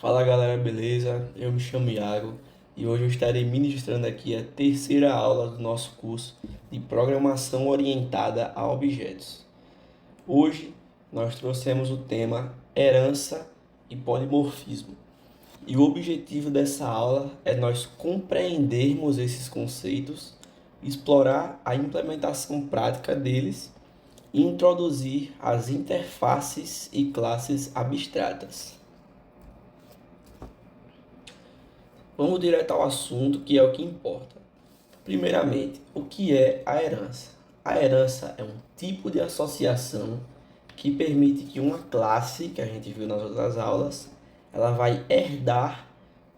Fala galera, beleza? Eu me chamo Iago e hoje eu estarei ministrando aqui a terceira aula do nosso curso de Programação Orientada a Objetos. Hoje nós trouxemos o tema Herança e Polimorfismo. E o objetivo dessa aula é nós compreendermos esses conceitos, explorar a implementação prática deles e introduzir as interfaces e classes abstratas. Vamos direto ao assunto, que é o que importa. Primeiramente, o que é a herança? A herança é um tipo de associação que permite que uma classe, que a gente viu nas outras aulas, ela vai herdar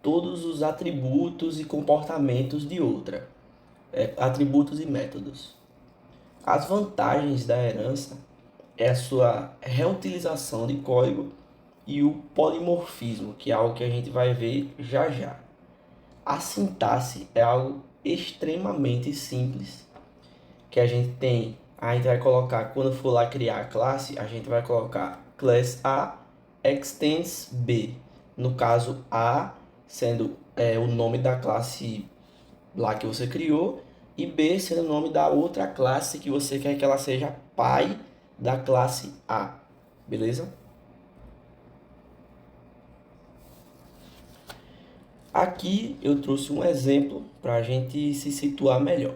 todos os atributos e comportamentos de outra, atributos e métodos. As vantagens da herança é a sua reutilização de código e o polimorfismo, que é algo que a gente vai ver já já. A sintaxe é algo extremamente simples, que a gente vai colocar, quando for lá criar a classe, a gente vai colocar class A extends B. No caso, A sendo o nome da classe lá que você criou, e B sendo o nome da outra classe que você quer que ela seja pai da classe A. Beleza? Aqui eu trouxe um exemplo para a gente se situar melhor.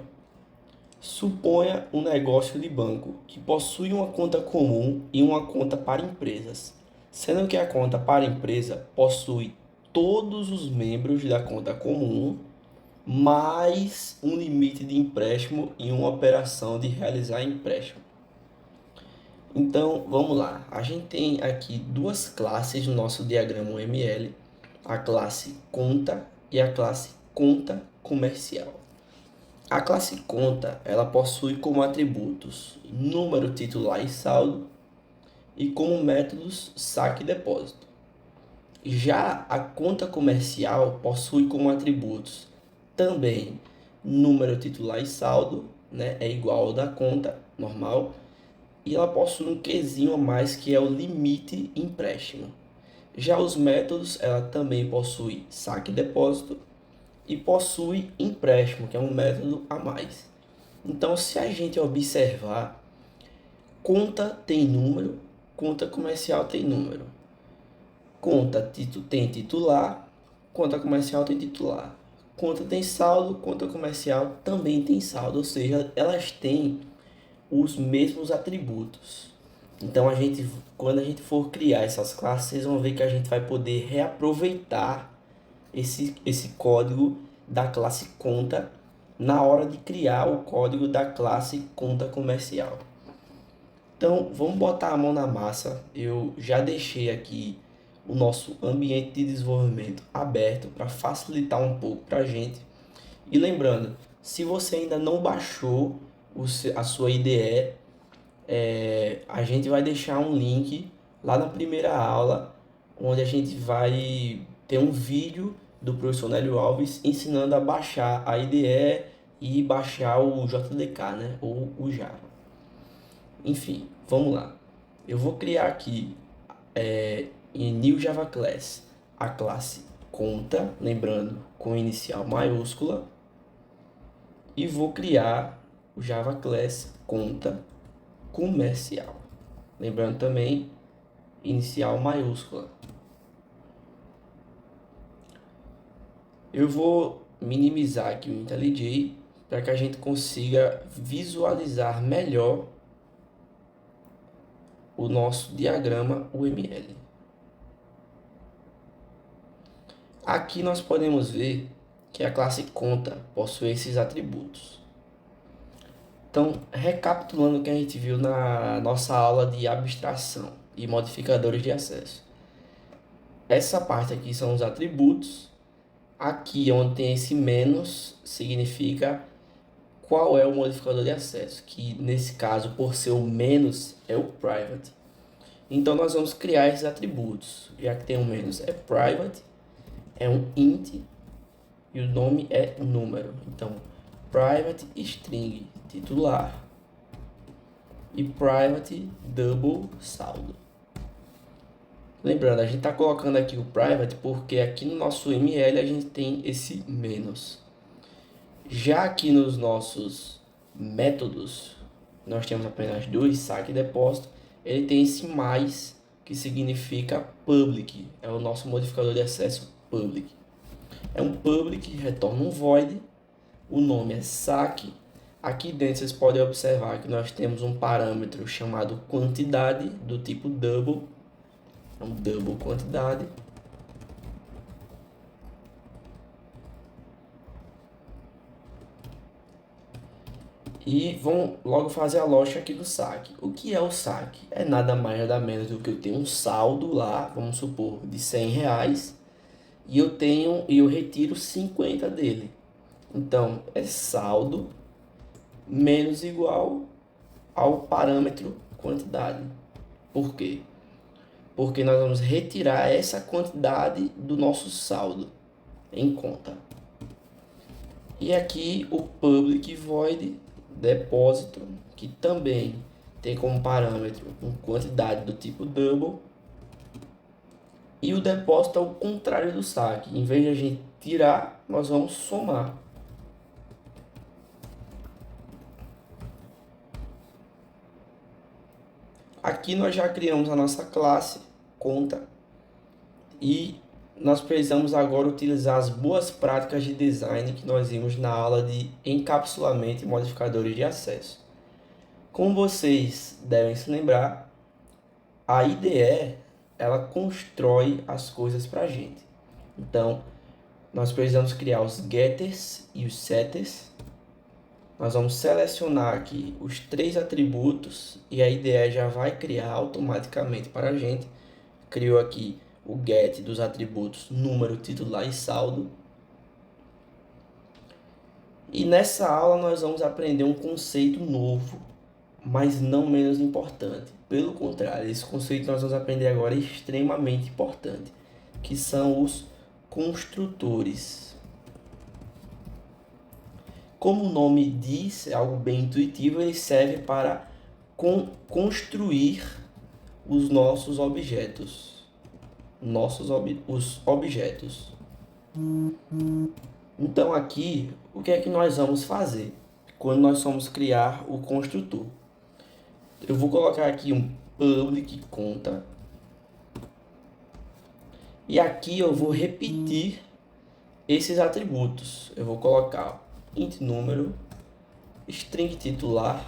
Suponha um negócio de banco que possui uma conta comum e uma conta para empresas, sendo que a conta para empresa possui todos os membros da conta comum, mais um limite de empréstimo e uma operação de realizar empréstimo. Então, vamos lá. A gente tem aqui duas classes no nosso diagrama UML, a classe conta e a classe conta comercial. A classe conta, ela possui como atributos número titular e saldo e como métodos saque e depósito. Já a conta comercial possui como atributos também número titular e saldo, né, é igual ao da conta normal, e ela possui um quezinho a mais que é o limite empréstimo. Já os métodos, ela também possui saque e depósito e possui empréstimo, que é um método a mais. Então, se a gente observar, conta tem número, conta comercial tem número. Conta tem titular, conta comercial tem titular. Conta tem saldo, conta comercial também tem saldo, ou seja, elas têm os mesmos atributos. Então, quando a gente for criar essas classes, vocês vão ver que a gente vai poder reaproveitar esse código da classe conta na hora de criar o código da classe conta comercial. Então, vamos botar a mão na massa. Eu já deixei aqui o nosso ambiente de desenvolvimento aberto para facilitar um pouco para a gente. E lembrando, se você ainda não baixou a sua IDE, a gente vai deixar um link lá na primeira aula, onde a gente vai ter um vídeo do professor Nélio Alves ensinando a baixar a IDE e baixar o JDK, né? Ou o Java. Enfim, vamos lá. Eu vou criar aqui em New Java Class a classe conta, lembrando com inicial maiúscula, e vou criar o Java Class conta comercial, lembrando também inicial maiúscula. Eu vou minimizar aqui o IntelliJ para que a gente consiga visualizar melhor o nosso diagrama UML. Aqui nós podemos ver que a classe conta possui esses atributos. Então, recapitulando o que a gente viu na nossa aula de abstração e modificadores de acesso. Essa parte aqui são os atributos. Aqui onde tem esse menos significa qual é o modificador de acesso, que nesse caso, por ser o menos, é o private. Então nós vamos criar esses atributos. Já que tem um menos, é private, é um int e o nome é número. Então, private string titular e private double saldo. Lembrando, a gente está colocando aqui o private porque aqui no nosso ML a gente tem esse menos. Já aqui nos nossos métodos, nós temos apenas dois, saque e depósito. Ele tem esse mais, que significa public. É o nosso modificador de acesso public. É um public, retorna um void. O nome é saque. Aqui dentro vocês podem observar que nós temos um parâmetro chamado quantidade, do tipo double. É um double quantidade. E vamos logo fazer a lógica aqui do saque. O que é o saque? É nada mais nada menos do que eu tenho um saldo lá, vamos supor, de R$ 100, e eu retiro 50 dele. Então, é saldo menos igual ao parâmetro quantidade. Por quê? Porque nós vamos retirar essa quantidade do nosso saldo em conta. E aqui o public void depósito, que também tem como parâmetro uma quantidade do tipo double. E o depósito é o contrário do saque. Em vez de a gente tirar, nós vamos somar. Aqui nós já criamos a nossa classe conta e nós precisamos agora utilizar as boas práticas de design que nós vimos na aula de encapsulamento e modificadores de acesso. Como vocês devem se lembrar, a IDE ela constrói as coisas para a gente. Então, nós precisamos criar os getters e os setters. Nós vamos selecionar aqui os três atributos e a IDE já vai criar automaticamente para a gente. Criou aqui o get dos atributos número, titular e saldo. E nessa aula nós vamos aprender um conceito novo, mas não menos importante. Pelo contrário, esse conceito que nós vamos aprender agora é extremamente importante, que são os construtores. Como o nome diz, é algo bem intuitivo, ele serve para construir os nossos objetos. Os objetos. Então aqui, o que é que nós vamos fazer quando nós vamos criar o construtor? Eu vou colocar aqui um public conta. E aqui eu vou repetir esses atributos. Eu vou colocar int número, string titular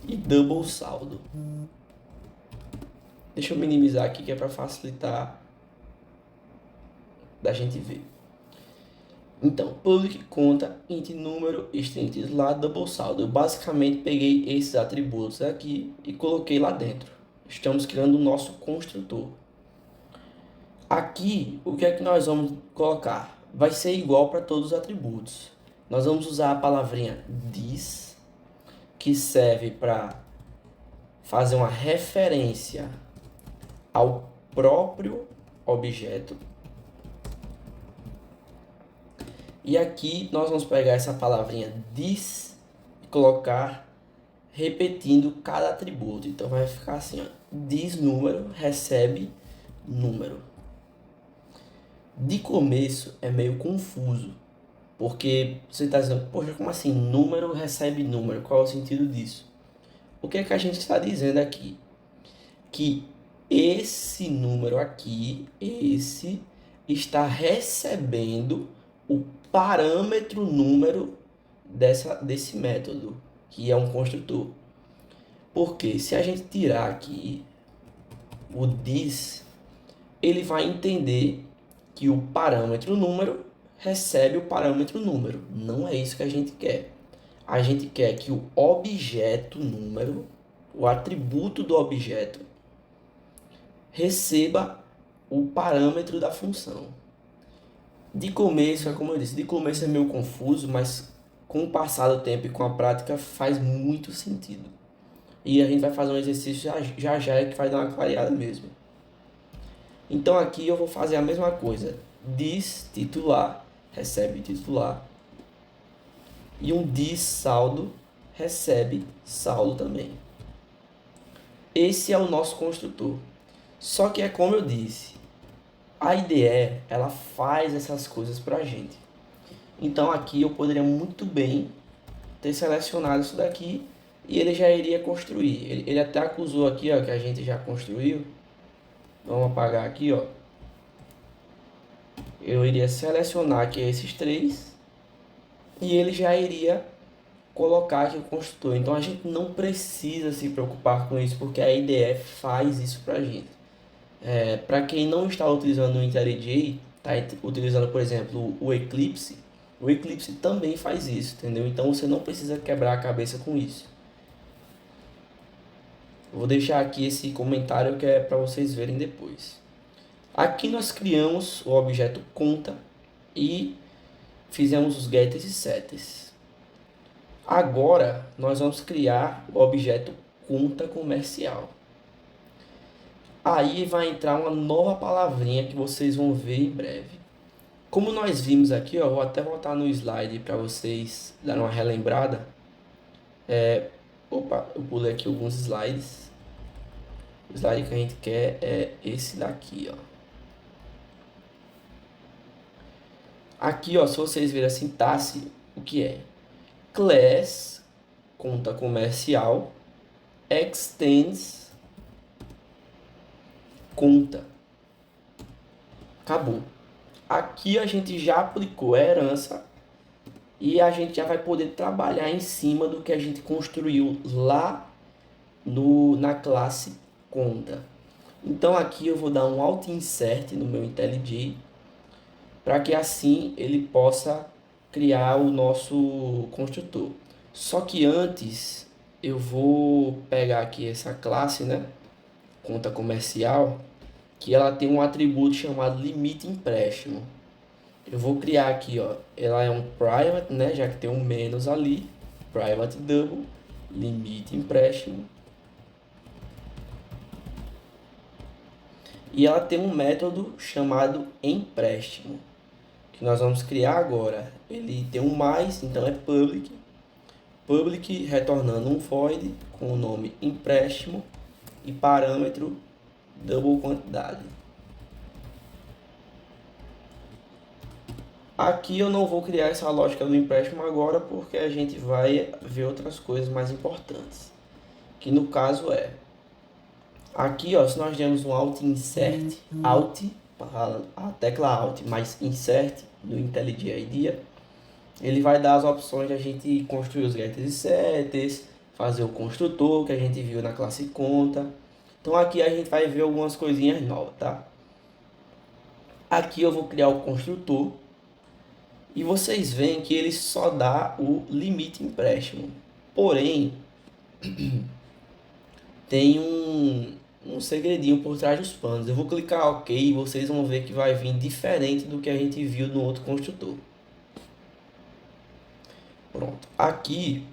e double saldo. Deixa eu minimizar aqui que é para facilitar da gente ver. Então, public conta, int número, string titular, double saldo. Eu basicamente peguei esses atributos aqui e coloquei lá dentro. Estamos criando o nosso construtor. Aqui, o que é que nós vamos colocar? Vai ser igual para todos os atributos. Nós vamos usar a palavrinha this, que serve para fazer uma referência ao próprio objeto. E aqui nós vamos pegar essa palavrinha this e colocar repetindo cada atributo. Então vai ficar assim, ó, this número recebe número. De começo é meio confuso, porque você está dizendo, poxa, como assim número recebe número? Qual é o sentido disso? O que é que a gente está dizendo aqui? Que esse número aqui, esse, está recebendo o parâmetro número desse método, que é um construtor. Porque se a gente tirar aqui o this, ele vai entender que o parâmetro número recebe o parâmetro número. Não é isso que a gente quer. A gente quer que o objeto número, o atributo do objeto, receba o parâmetro da função. De começo, é como eu disse, de começo é meio confuso, mas com o passar do tempo e com a prática faz muito sentido. E a gente vai fazer um exercício já que vai dar uma clareada mesmo. Então aqui eu vou fazer a mesma coisa. This titular recebe titular. E um this saldo recebe saldo também. Esse é o nosso construtor. Só que é como eu disse, a IDE, ela faz essas coisas pra gente. Então aqui eu poderia muito bem ter selecionado isso daqui e ele já iria construir. Ele até acusou aqui, ó, que a gente já construiu. Vamos apagar aqui, ó. Eu iria selecionar aqui esses três e ele já iria colocar aqui o construtor. Então a gente não precisa se preocupar com isso porque a IDE faz isso pra gente. Para quem não está utilizando o IntelliJ, está utilizando, por exemplo, o Eclipse também faz isso, entendeu? Então você não precisa quebrar a cabeça com isso. Eu vou deixar aqui esse comentário que é para vocês verem depois. Aqui nós criamos o objeto conta e fizemos os getters e setters. Agora nós vamos criar o objeto conta comercial. Aí vai entrar uma nova palavrinha que vocês vão ver em breve. Como nós vimos aqui, ó, vou até voltar no slide para vocês darem uma relembrada. Opa, eu pulei aqui alguns slides. O slide que a gente quer é esse daqui, ó. Aqui, ó, se vocês verem a sintaxe, o que é? Class, conta comercial, extends, conta. Acabou. Aqui a gente já aplicou a herança e a gente já vai poder trabalhar em cima do que a gente construiu lá na classe conta. Então aqui eu vou dar um Alt Insert no meu IntelliJ para que assim ele possa criar o nosso construtor. Só que antes eu vou pegar aqui essa classe, né, conta comercial, que ela tem um atributo chamado limite empréstimo. Eu vou criar aqui, ó, ela é um private, né, já que tem um menos ali, private double, limite empréstimo. E ela tem um método chamado empréstimo, que nós vamos criar agora. Ele tem um mais, então é public, public retornando um void com o nome empréstimo e parâmetro double quantidade. Aqui eu não vou criar essa lógica do empréstimo agora porque a gente vai ver outras coisas mais importantes. Que no caso é, aqui ó, se nós demos um Alt Insert, Alt, a tecla Alt mais Insert do IntelliJ IDEA, ele vai dar as opções de a gente construir os getters e setters, fazer o construtor que a gente viu na classe conta. Então aqui a gente vai ver algumas coisinhas novas, tá? Aqui eu vou criar o construtor e vocês veem que ele só dá o limite empréstimo. Porém, tem um segredinho por trás dos panos. Eu vou clicar OK e vocês vão ver que vai vir diferente do que a gente viu no outro construtor. Pronto. Aqui,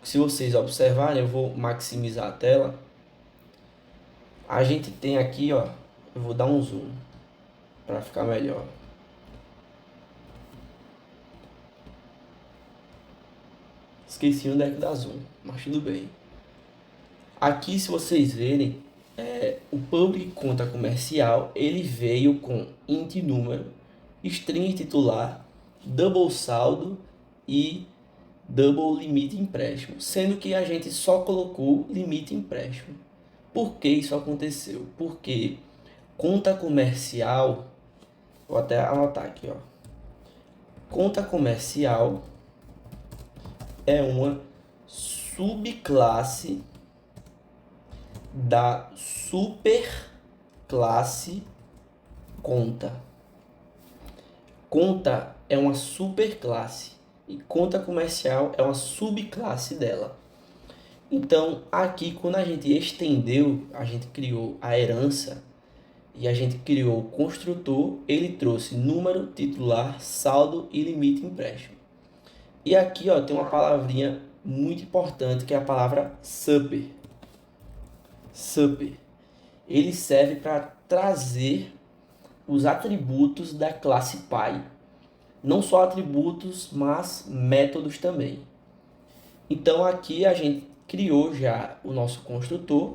se vocês observarem, eu vou maximizar a tela. A gente tem aqui, ó, eu vou dar um zoom para ficar melhor. Esqueci onde é que dá zoom, mas tudo bem. Aqui, se vocês verem, o public conta comercial, ele veio com int número, string titular, double saldo e double limite empréstimo, sendo que a gente só colocou limite empréstimo. Por que isso aconteceu? Porque conta comercial, vou até anotar aqui, ó. Conta comercial é uma subclasse da superclasse conta. Conta é uma superclasse e conta comercial é uma subclasse dela. Então, aqui quando a gente estendeu, a gente criou a herança e a gente criou o construtor, ele trouxe número, titular, saldo e limite empréstimo. E aqui, ó, tem uma palavrinha muito importante que é a palavra super. Super. Ele serve para trazer os atributos da classe Pi. Não só atributos, mas métodos também. Então aqui a gente criou já o nosso construtor.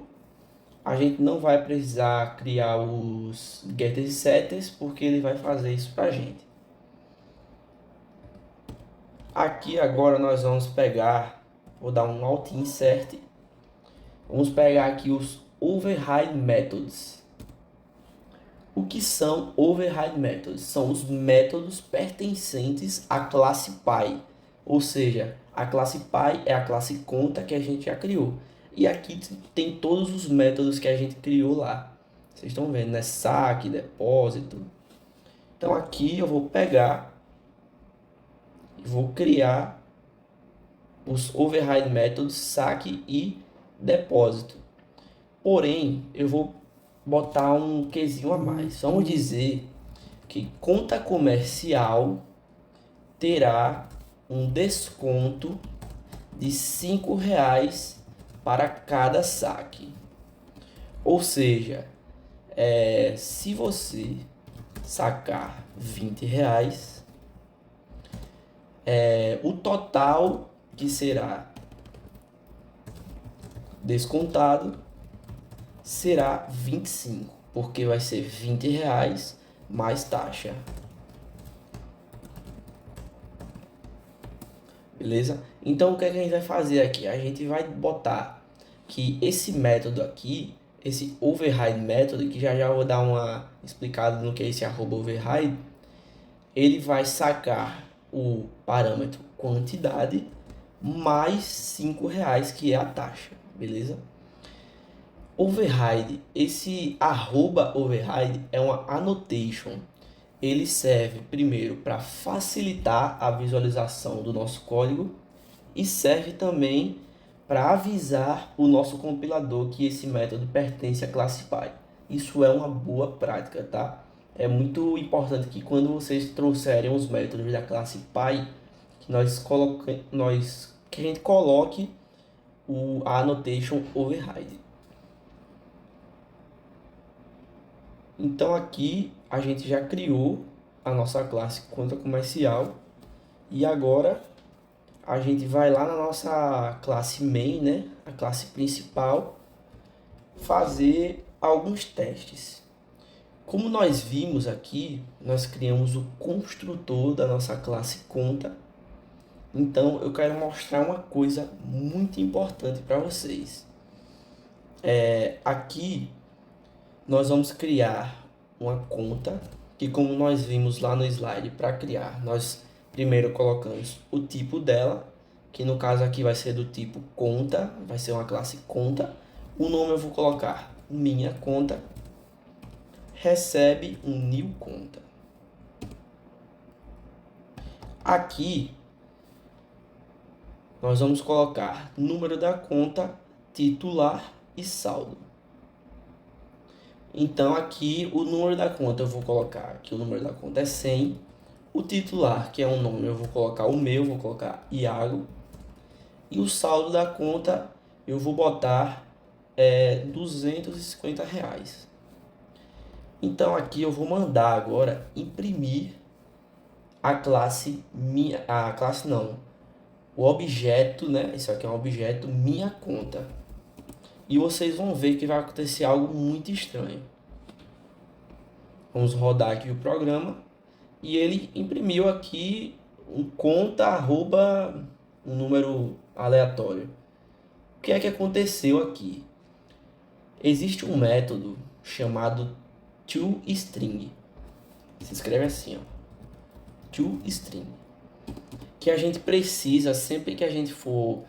a gente não vai precisar criar os getters e setters, porque ele vai fazer isso para a gente. Aqui agora nós vamos pegar, vou dar um Alt Insert, vamos pegar aqui os Override Methods. O que são Override Methods? São os métodos pertencentes à classe Py, ou seja, a classe Py é a classe conta que a gente já criou. E aqui tem todos os métodos que a gente criou lá. Vocês estão vendo, né? Saque, depósito. Então aqui eu vou pegar e vou criar os override métodos saque e depósito. Porém, eu vou botar um quezinho a mais. Vamos dizer que conta comercial terá um desconto de R$ 5 para cada saque. Ou seja, se você sacar R$ 20, o total que será descontado será 25, porque vai ser R$ 20 mais taxa. Beleza? Então o que é que a gente vai fazer aqui? A gente vai botar que esse método aqui, esse override método, que já já vou dar uma explicada no que é esse @override, ele vai sacar o parâmetro quantidade mais R$ 5, que é a taxa, beleza? Override, esse @override é uma annotation. Ele serve primeiro para facilitar a visualização do nosso código e serve também para avisar o nosso compilador que esse método pertence à classe Py. Isso é uma boa prática, tá? É muito importante que quando vocês trouxerem os métodos da classe Py, que que a gente coloque a annotation override. Então aqui a gente já criou a nossa classe conta comercial e agora a gente vai lá na nossa classe main, né, a classe principal, fazer alguns testes. Como nós vimos aqui, nós criamos o construtor da nossa classe conta. Então eu quero mostrar uma coisa muito importante para vocês. Aqui nós vamos criar uma conta que, como nós vimos lá no slide, para criar, nós primeiro colocamos o tipo dela, que no caso aqui vai ser do tipo conta, vai ser uma classe conta. O nome eu vou colocar minha conta, recebe um new conta. Aqui nós vamos colocar número da conta, titular e saldo. Então aqui o número da conta eu vou colocar que o número da conta é 100. O titular, que é um nome, eu vou colocar o meu, vou colocar Iago. E o saldo da conta eu vou botar R$ 250. Então aqui eu vou mandar agora imprimir a classe minha, a classe não, o objeto, né? Isso aqui é um objeto minha conta. E vocês vão ver que vai acontecer algo muito estranho. Vamos rodar aqui o programa e ele imprimiu aqui um conta arroba um número aleatório. O que é que aconteceu aqui? Existe um método chamado toString. Se escreve assim, ó, toString, que a gente precisa sempre que a gente for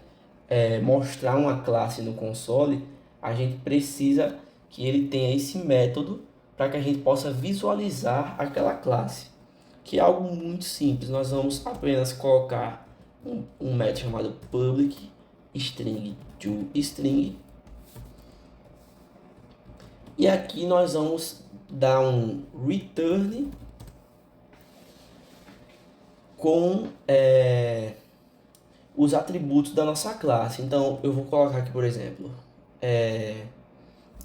mostrar uma classe no console, a gente precisa que ele tenha esse método para que a gente possa visualizar aquela classe, que é algo muito simples. Nós vamos apenas colocar um método chamado public string toString, e aqui nós vamos dar um return com os atributos da nossa classe. Então eu vou colocar aqui, por exemplo,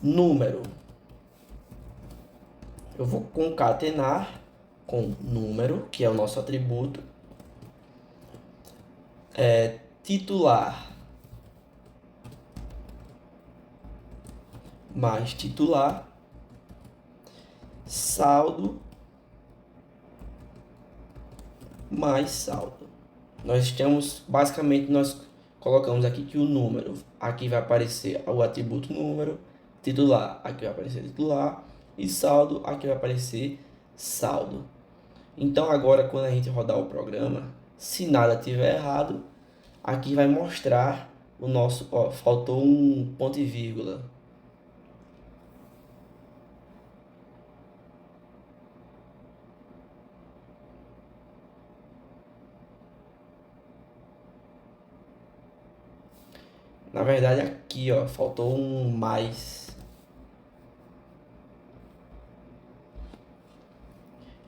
número. Eu vou concatenar com número, que é o nosso atributo, titular mais titular, saldo mais saldo. Nós colocamos aqui que o número, aqui vai aparecer o atributo número, titular, aqui vai aparecer titular, e saldo, aqui vai aparecer saldo. Então agora quando a gente rodar o programa, se nada tiver errado, aqui vai mostrar o nosso, ó, faltou um ponto e vírgula. Na verdade aqui, ó, faltou um mais.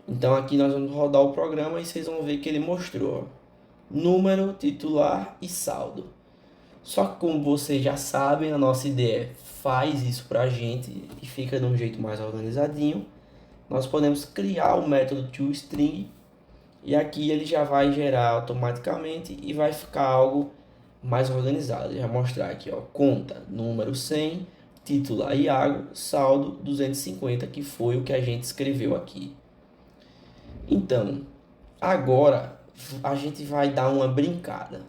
Então aqui nós vamos rodar o programa e vocês vão ver que ele mostrou, ó, número, titular e saldo. Só que como vocês já sabem, a nossa ideia faz isso para a gente e fica de um jeito mais organizadinho. Nós podemos criar o método toString e aqui ele já vai gerar automaticamente e vai ficar algo mais organizado. Eu vou mostrar aqui, ó, conta, número 100, titular Iago, saldo 250, que foi o que a gente escreveu aqui. Então, agora a gente vai dar uma brincada.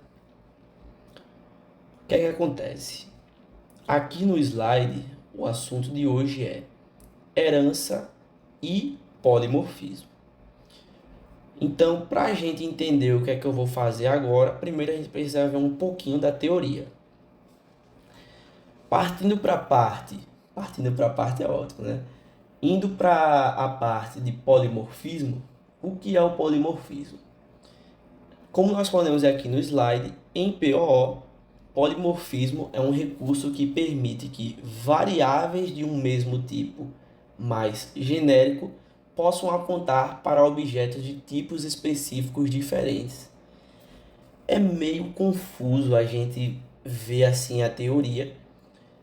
O que é que acontece? Aqui no slide, o assunto de hoje é herança e polimorfismo. Então, para a gente entender o que é que eu vou fazer agora, primeiro a gente precisa ver um pouquinho da teoria. Partindo para a parte é ótimo, né? Indo para a parte de polimorfismo, o que é o polimorfismo? Como nós podemos ver aqui no slide, em POO, polimorfismo é um recurso que permite que variáveis de um mesmo tipo, mais genérico, possam apontar para objetos de tipos específicos diferentes. É meio confuso a gente ver assim a teoria,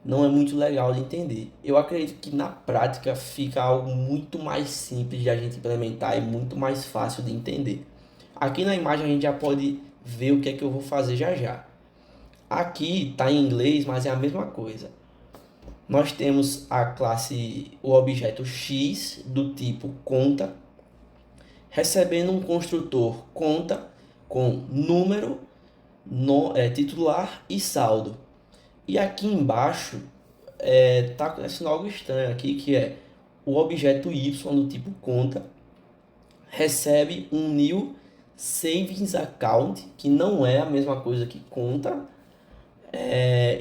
não é muito legal de entender. Eu acredito que na prática fica algo muito mais simples de a gente implementar e muito mais fácil de entender. Aqui na imagem a gente já pode ver o que é que eu vou fazer já já. Aqui está em inglês, mas é a mesma coisa. Nós temos a classe, o objeto X do tipo conta, recebendo um construtor conta com número, titular e saldo. E aqui embaixo está acontecendo algo estranho aqui, que é o objeto Y do tipo conta recebe um new savings account, que não é a mesma coisa que conta,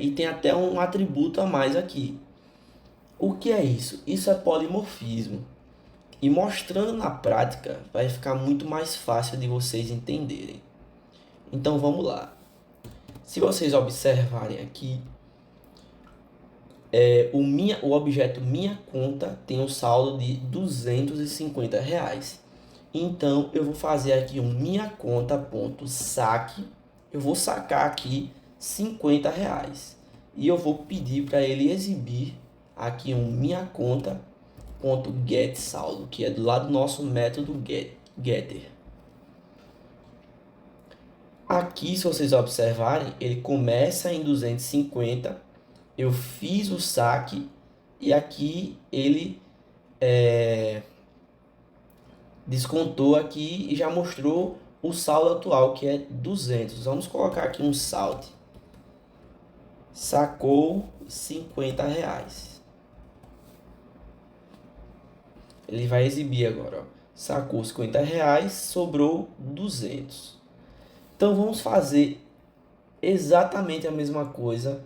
e tem até um atributo a mais aqui. O que é isso? Isso é polimorfismo. E mostrando na prática, vai ficar muito mais fácil de vocês entenderem. Então vamos lá. Se vocês observarem aqui, o objeto minha conta tem um saldo de R$ 250. Então eu vou fazer aqui um minha conta.saque. Eu vou sacar aqui R$ 50 e eu vou pedir para ele exibir aqui um minha conta.getSaldo, que é do lado do nosso método getter. Aqui, se vocês observarem, ele começa em 250. Eu fiz o saque e aqui ele descontou aqui e já mostrou o saldo atual, que é 200. Vamos colocar aqui um saldo. Sacou R$ 50. Ele vai exibir agora, ó. Sacou R$ 50, sobrou 200. Então vamos fazer exatamente a mesma coisa,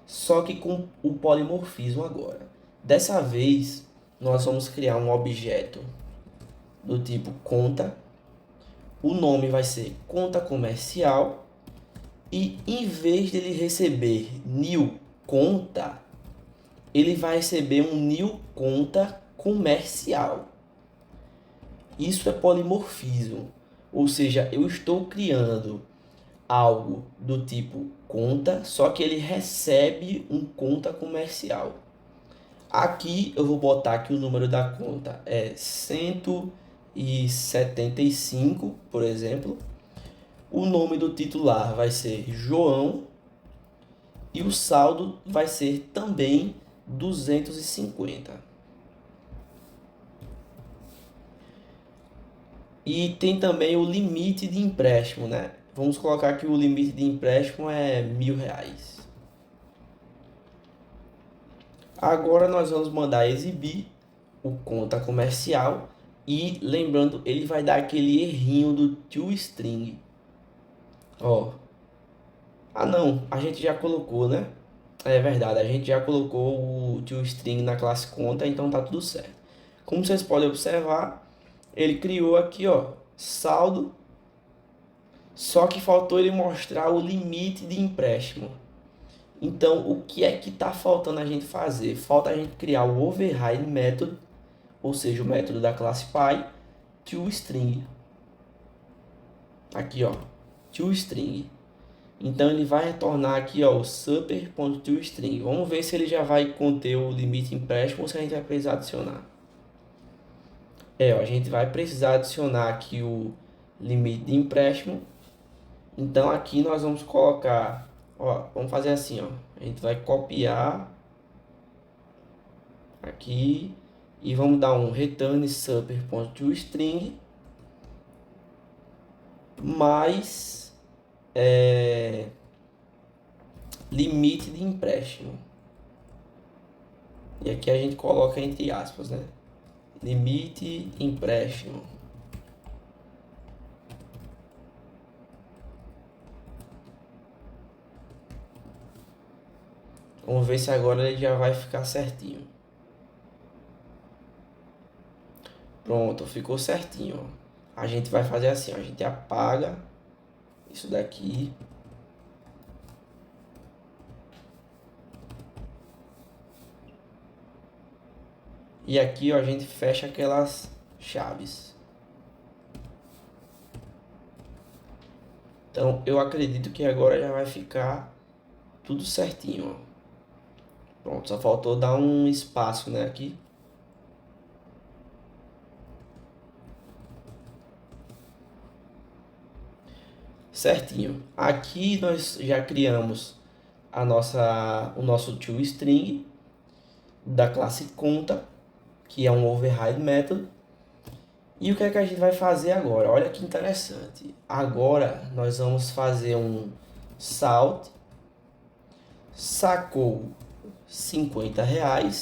só que com o polimorfismo agora. Dessa vez, nós vamos criar um objeto do tipo conta. O nome vai ser conta comercial. E em vez dele receber new conta, ele vai receber um new conta comercial. Isso é polimorfismo. Ou seja, eu estou criando algo do tipo conta, só que ele recebe um conta comercial. Aqui eu vou botar que o número da conta é 175, por exemplo. O nome do titular vai ser João e o saldo vai ser também 250. E tem também o limite de empréstimo, né? Vamos colocar que o limite de empréstimo é R$ 1.000. Agora nós vamos mandar exibir o conta comercial e lembrando, ele vai dar aquele errinho do toString. Ó. Ah não, a gente já colocou, né? É verdade, a gente já colocou o toString na classe conta, então tá tudo certo. Como vocês podem observar, ele criou aqui, ó, saldo, só que faltou ele mostrar o limite de empréstimo. Então, o que é que está faltando a gente fazer? Falta a gente criar o override method, ou seja, o método da classe Py, toString. Aqui, ó, toString. Então, ele vai retornar aqui, ó, o super.toString. Vamos ver se ele já vai conter o limite empréstimo ou se a gente vai precisar adicionar. Ó, a gente vai precisar adicionar aqui o limite de empréstimo. Então, aqui nós vamos colocar, ó, vamos fazer assim, ó. A gente vai copiar aqui e vamos dar um return super.toString mais limite de empréstimo. E aqui a gente coloca entre aspas, né? Limite empréstimo. Vamos ver se agora ele já vai ficar certinho. Pronto, ficou certinho, ó. A gente vai fazer assim, ó, a gente apaga isso daqui. E aqui, ó, a gente fecha aquelas chaves. Então, eu acredito que agora já vai ficar tudo certinho, ó. Pronto, só faltou dar um espaço, né, aqui. Certinho. Aqui nós já criamos o nosso toString da classe conta, que é um override method. E o que é que a gente vai fazer agora? Olha que interessante. Agora nós vamos fazer um salt, sacou R$ 50,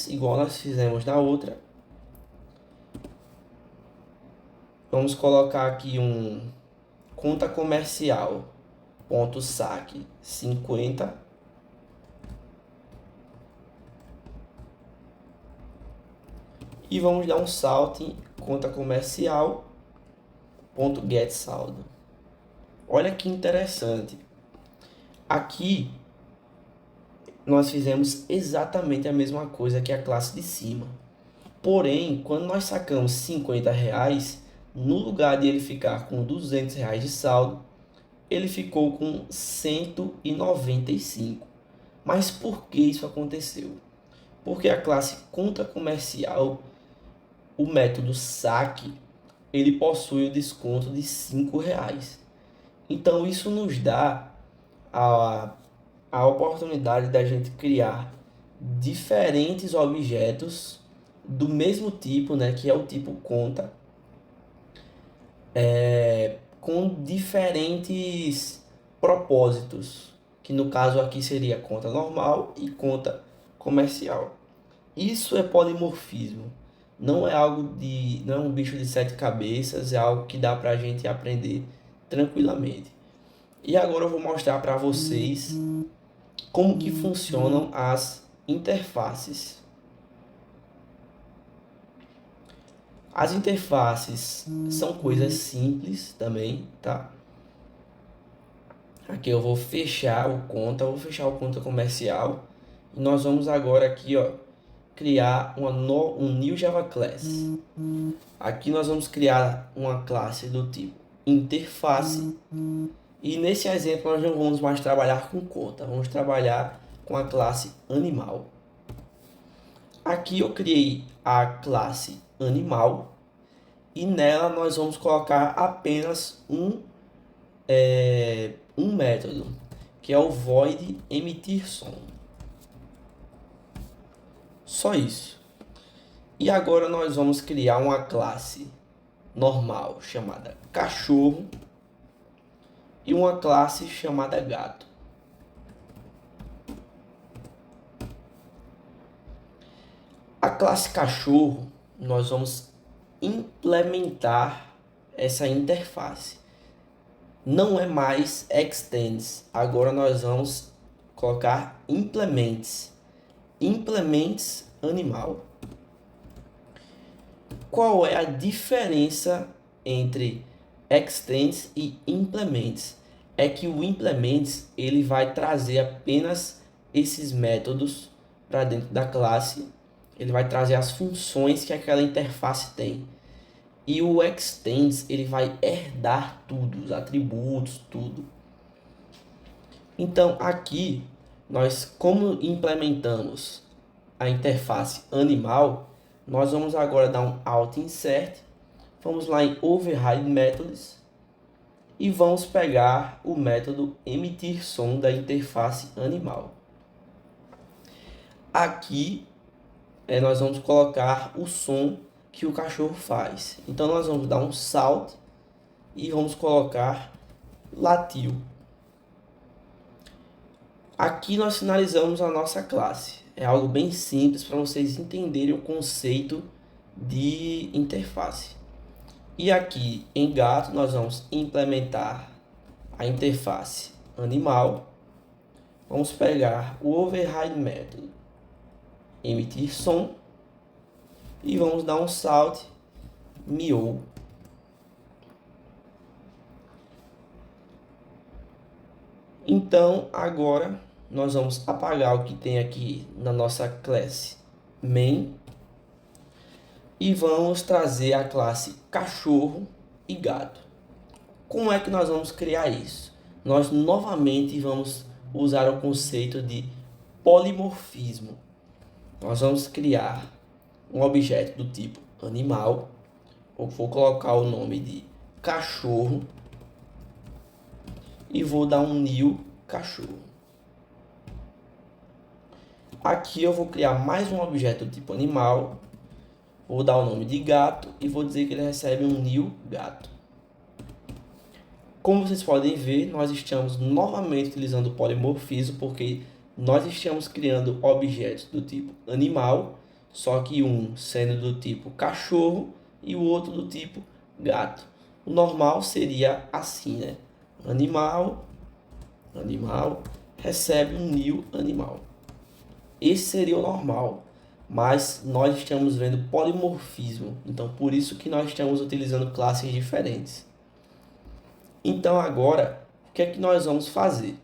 igual nós fizemos na outra. Vamos colocar aqui um conta comercial ponto saque 50 e vamos dar um salto em conta comercial ponto get saldo. Olha que interessante. Aqui nós fizemos exatamente a mesma coisa que a classe de cima. Porém, quando nós sacamos R$ 50, no lugar de ele ficar com R$ 200 de saldo, ele ficou com 195. Mas por que isso aconteceu? Porque a classe conta comercial, o método saque, ele possui o desconto de R$ 5. Então isso nos dá a oportunidade da gente criar diferentes objetos do mesmo tipo, né, que é o tipo conta, com diferentes propósitos, que no caso aqui seria conta normal e conta comercial. Isso é polimorfismo. Não é não é um bicho de sete cabeças, é algo que dá para a gente aprender tranquilamente. E agora eu vou mostrar para vocês como que funcionam as interfaces. As interfaces são coisas simples também, tá? Aqui eu vou fechar o conta, comercial. E nós vamos agora aqui, ó, criar um new Java class. Aqui nós vamos criar uma classe do tipo interface. E nesse exemplo nós não vamos mais trabalhar com conta, vamos trabalhar com a classe animal. Aqui eu criei a classe animal e nela nós vamos colocar apenas um método, que é o void emitir som. Só isso. E agora nós vamos criar uma classe normal chamada cachorro e uma classe chamada gato. A classe cachorro, nós vamos implementar essa interface. Não é mais extends, agora nós vamos colocar implements. Implements animal. Qual é a diferença entre extends e implements? É que o implements ele vai trazer apenas esses métodos para dentro da classe. Ele vai trazer as funções que aquela interface tem. E o extends ele vai herdar tudo, os atributos, tudo. Então aqui nós, como implementamos a interface animal, nós vamos agora dar um alt insert, vamos lá em override methods e vamos pegar o método emitir som da interface animal. Aqui nós vamos colocar o som que o cachorro faz. Então nós vamos dar um salt e vamos colocar latiu. Aqui nós finalizamos a nossa classe. É algo bem simples para vocês entenderem o conceito de interface. E aqui em gato nós vamos implementar a interface animal. Vamos pegar o override método emitir som e vamos dar um salt meow. Então agora nós vamos apagar o que tem aqui na nossa classe main e vamos trazer a classe cachorro e gato. Como é que nós vamos criar isso? Nós novamente vamos usar o conceito de polimorfismo. Nós vamos criar um objeto do tipo animal, eu vou colocar o nome de cachorro e vou dar um new cachorro. Aqui eu vou criar mais um objeto do tipo animal, vou dar o nome de gato e vou dizer que ele recebe um new gato. Como vocês podem ver, nós estamos novamente utilizando o polimorfismo porque nós estamos criando objetos do tipo animal, só que um sendo do tipo cachorro e o outro do tipo gato. O normal seria assim, né? Animal recebe um new animal. Esse seria o normal, mas nós estamos vendo polimorfismo, então por isso que nós estamos utilizando classes diferentes. Então agora, o que é que nós vamos fazer?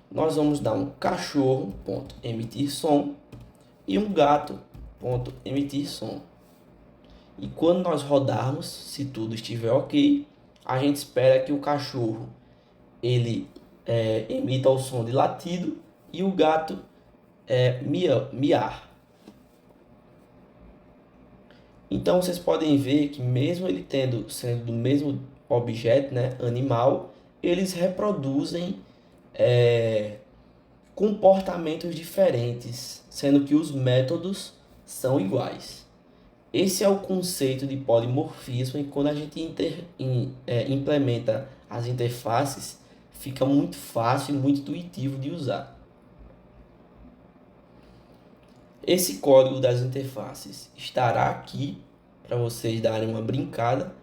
Nós vamos dar um cachorro.emitir som e um gato.emitir som. E quando nós rodarmos, se tudo estiver ok, a gente espera que o cachorro ele emita o som de latido e o gato miar. Então vocês podem ver que mesmo ele sendo do mesmo objeto, né, animal, eles reproduzem comportamentos diferentes, sendo que os métodos são iguais. Esse é o conceito de polimorfismo, e quando a gente implementa as interfaces, fica muito fácil e muito intuitivo de usar. Esse código das interfaces estará aqui para vocês darem uma brincada,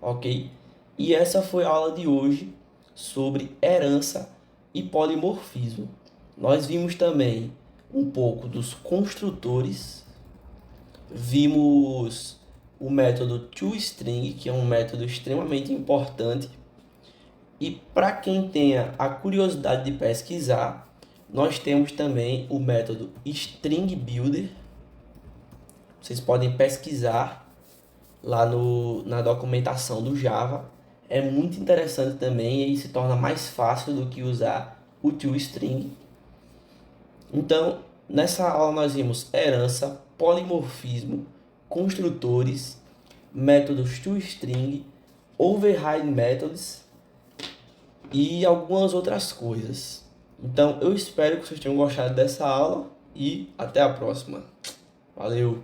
ok? E essa foi a aula de hoje sobre herança e polimorfismo. Nós vimos também um pouco dos construtores, vimos o método toString, que é um método extremamente importante. E para quem tenha a curiosidade de pesquisar, nós temos também o método String Builder. Vocês podem pesquisar lá na documentação do Java. É muito interessante também e se torna mais fácil do que usar o toString. Então, nessa aula nós vimos herança, polimorfismo, construtores, métodos toString, override methods e algumas outras coisas. Então, eu espero que vocês tenham gostado dessa aula e até a próxima. Valeu!